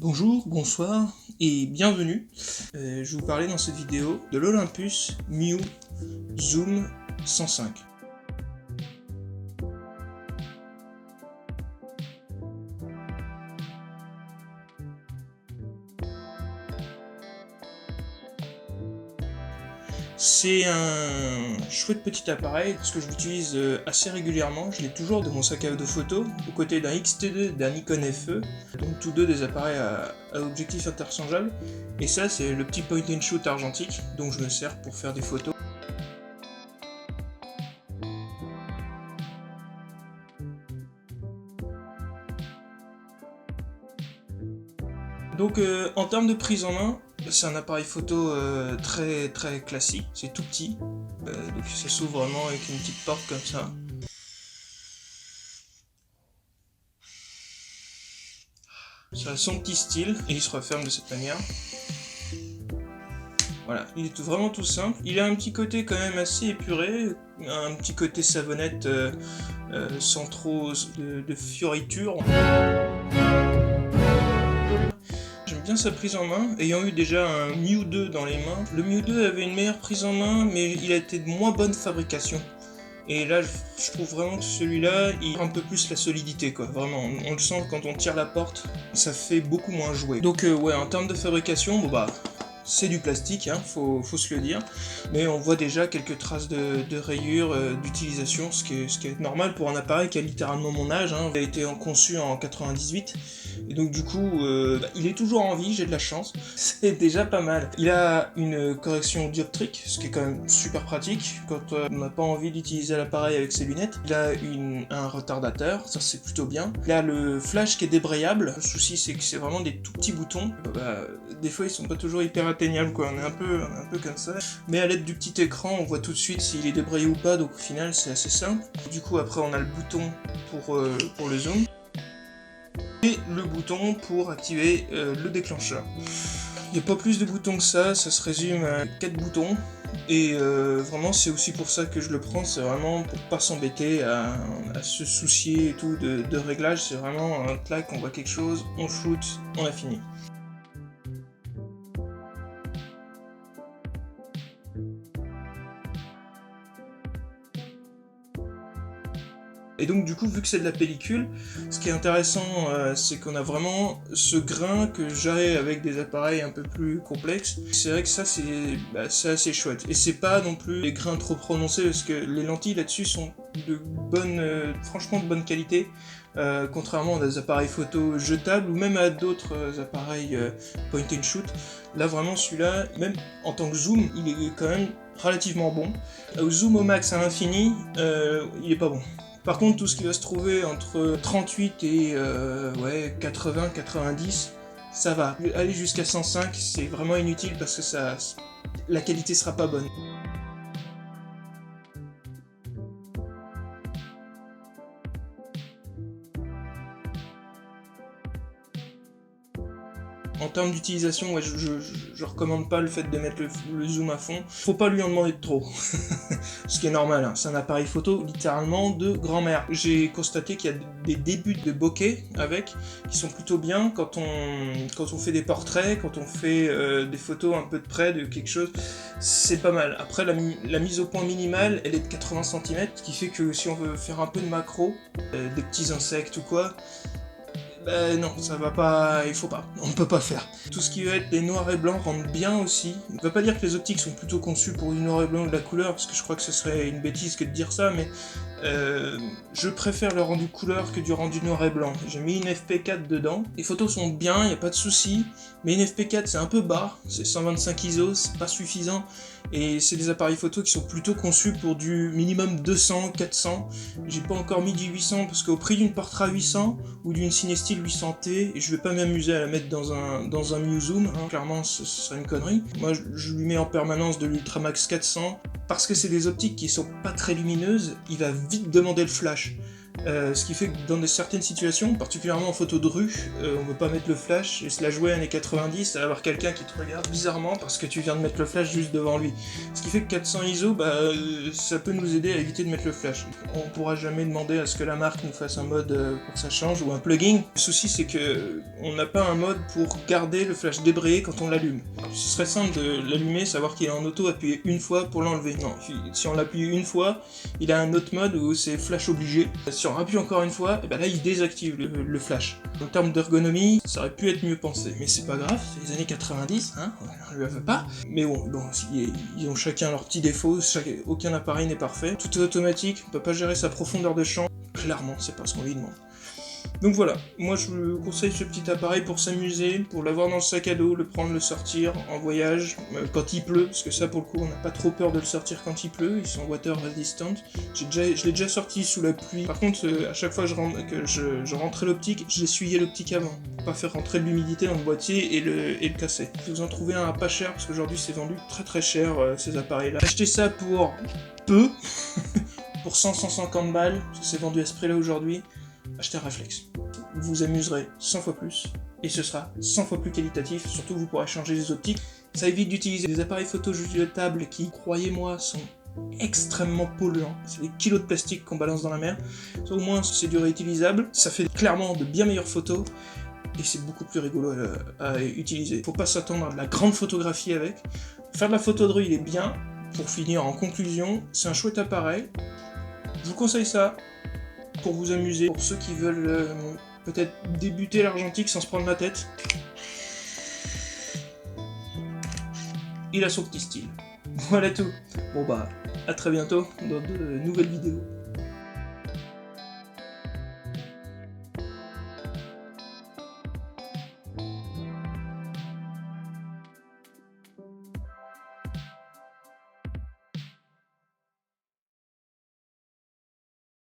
Bonjour, bonsoir et bienvenue. Je vais vous parler dans cette vidéo de l'Olympus Miu Zoom 105. C'est un chouette petit appareil parce que je l'utilise assez régulièrement. Je l'ai toujours dans mon sac à dos photo, aux côtés d'un X-T2 et d'un Nikon FE, donc tous deux des appareils à objectif interchangeable. Et ça, c'est le petit point and shoot argentique dont je me sers pour faire des photos. Donc en termes de prise en main, c'est un appareil photo très classique, c'est tout petit, donc ça s'ouvre vraiment avec une petite porte comme ça. Ça a son petit style et il se referme de cette manière. Voilà, il est vraiment tout simple. Il a un petit côté quand même assez épuré, un petit côté savonnette sans trop de fioritures. J'aime bien sa prise en main, ayant eu déjà un Miu 2 dans les mains. Le Miu 2 avait une meilleure prise en main, mais il a été de moins bonne fabrication. Et là, je trouve vraiment que celui-là, il a un peu plus la solidité, quoi. Vraiment, on le sent quand on tire la porte, ça fait beaucoup moins jouer. Donc ouais, en termes de fabrication, bon bah, c'est du plastique, hein, faut se le dire. Mais on voit déjà quelques traces de rayures d'utilisation, ce qui est normal pour un appareil qui a littéralement mon âge. Hein. Il a été conçu en 98. Et donc du coup, il est toujours en vie, j'ai de la chance. C'est déjà pas mal. Il a une correction dioptrique, ce qui est quand même super pratique quand on n'a pas envie d'utiliser l'appareil avec ses lunettes. Il a un retardateur, ça c'est plutôt bien. Il a le flash qui est débrayable. Le souci c'est que c'est vraiment des tout petits boutons. Des fois ils sont pas toujours hyper atteignables, quoi. On est un peu comme ça. Mais à l'aide du petit écran, on voit tout de suite s'il est débrayé ou pas, donc au final c'est assez simple. Du coup après on a le bouton pour le zoom. Et le bouton pour activer le déclencheur. Il n'y a pas plus de boutons que ça se résume à 4 boutons. Et vraiment c'est aussi pour ça que je le prends, c'est vraiment pour pas s'embêter à se soucier et tout de réglage. C'est vraiment un clac, on voit quelque chose, on shoot, on a fini. Et donc du coup, vu que c'est de la pellicule, ce qui est intéressant, c'est qu'on a vraiment ce grain que j'ai avec des appareils un peu plus complexes. C'est vrai que ça, c'est assez chouette. Et c'est pas non plus des grains trop prononcés, parce que les lentilles là-dessus sont franchement de bonne qualité, contrairement à des appareils photo jetables ou même à d'autres appareils point and shoot. Là vraiment celui-là, même en tant que zoom, il est quand même relativement bon. Au zoom au max à l'infini, il est pas bon. Par contre, tout ce qui va se trouver entre 38 et 80, 90, ça va. Aller jusqu'à 105, c'est vraiment inutile parce que la qualité sera pas bonne. En termes d'utilisation, ouais, je recommande pas le fait de mettre le zoom à fond. Faut pas lui en demander de trop. Ce qui est normal, hein. C'est un appareil photo littéralement de grand-mère. J'ai constaté qu'il y a des débuts de bokeh avec, qui sont plutôt bien quand on fait des portraits, quand on fait des photos un peu de près de quelque chose, c'est pas mal. Après, la mise au point minimale, elle est de 80 cm, ce qui fait que si on veut faire un peu de macro, des petits insectes ou quoi, non, ça va pas, il faut pas, on peut pas faire. Tout ce qui va être les noirs et blancs rentre bien aussi. On va pas dire que les optiques sont plutôt conçues pour du noir et blanc ou de la couleur, parce que je crois que ce serait une bêtise que de dire ça, mais je préfère le rendu couleur que du rendu noir et blanc. J'ai mis une FP4 dedans, les photos sont bien, y a pas de souci, mais une FP4 c'est un peu bas, c'est 125 ISO, c'est pas suffisant, et c'est des appareils photo qui sont plutôt conçus pour du minimum 200, 400. J'ai pas encore mis du 800 parce qu'au prix d'une Portra 800 ou d'une Cinestill 800T, je vais pas m'amuser à la mettre dans un Miu Zoom, hein. Clairement ce serait une connerie. Moi je lui mets en permanence de l'Ultramax 400 parce que c'est des optiques qui sont pas très lumineuses, il va vite demander le flash. Ce qui fait que dans certaines situations, particulièrement en photo de rue, on ne veut pas mettre le flash, et se la jouer années 90, à avoir quelqu'un qui te regarde bizarrement parce que tu viens de mettre le flash juste devant lui. Ce qui fait que 400 ISO, ça peut nous aider à éviter de mettre le flash. On pourra jamais demander à ce que la marque nous fasse un mode pour que ça change, ou un plugin. Le souci c'est que on n'a pas un mode pour garder le flash débrayé quand on l'allume. Ce serait simple de l'allumer, savoir qu'il est en auto, appuyer une fois pour l'enlever. Non, si on l'appuie une fois, il a un autre mode où c'est flash obligé. Si on appuie encore une fois, et ben là il désactive le flash. En termes d'ergonomie, ça aurait pu être mieux pensé, mais c'est pas grave, c'est les années 90, hein, on lui veut pas. Mais bon, ils ont chacun leurs petits défauts, aucun appareil n'est parfait. Tout est automatique, on peut pas gérer sa profondeur de champ, clairement c'est pas ce qu'on lui demande. Donc voilà, moi je vous conseille ce petit appareil pour s'amuser, pour l'avoir dans le sac à dos, le prendre, le sortir en voyage, quand il pleut, parce que ça pour le coup on n'a pas trop peur de le sortir quand il pleut, ils sont water resistant. Je l'ai déjà sorti sous la pluie. Par contre, à chaque fois que je rentrais l'optique, j'essuyais l'optique avant, pour pas faire rentrer de l'humidité dans le boîtier et le casser. Vous en trouvez un à pas cher, parce qu'aujourd'hui c'est vendu très très cher ces appareils là. Achetez ça pour peu, pour 100-150 balles, parce que c'est vendu à ce prix là aujourd'hui. Achetez un réflexe. Vous vous amuserez 100 fois plus, et ce sera 100 fois plus qualitatif, surtout vous pourrez changer les optiques. Ça évite d'utiliser des appareils photo jetables qui, croyez-moi, sont extrêmement polluants. C'est des kilos de plastique qu'on balance dans la mer. Ça, au moins c'est du réutilisable, ça fait clairement de bien meilleures photos, et c'est beaucoup plus rigolo à utiliser. Faut pas s'attendre à de la grande photographie avec. Faire de la photo de rue, il est bien. Pour finir, en conclusion, c'est un chouette appareil. Je vous conseille ça. Pour vous amuser, pour ceux qui veulent peut-être débuter l'argentique sans se prendre la tête. Il a son petit style. Voilà tout. Bon à très bientôt dans de nouvelles vidéos.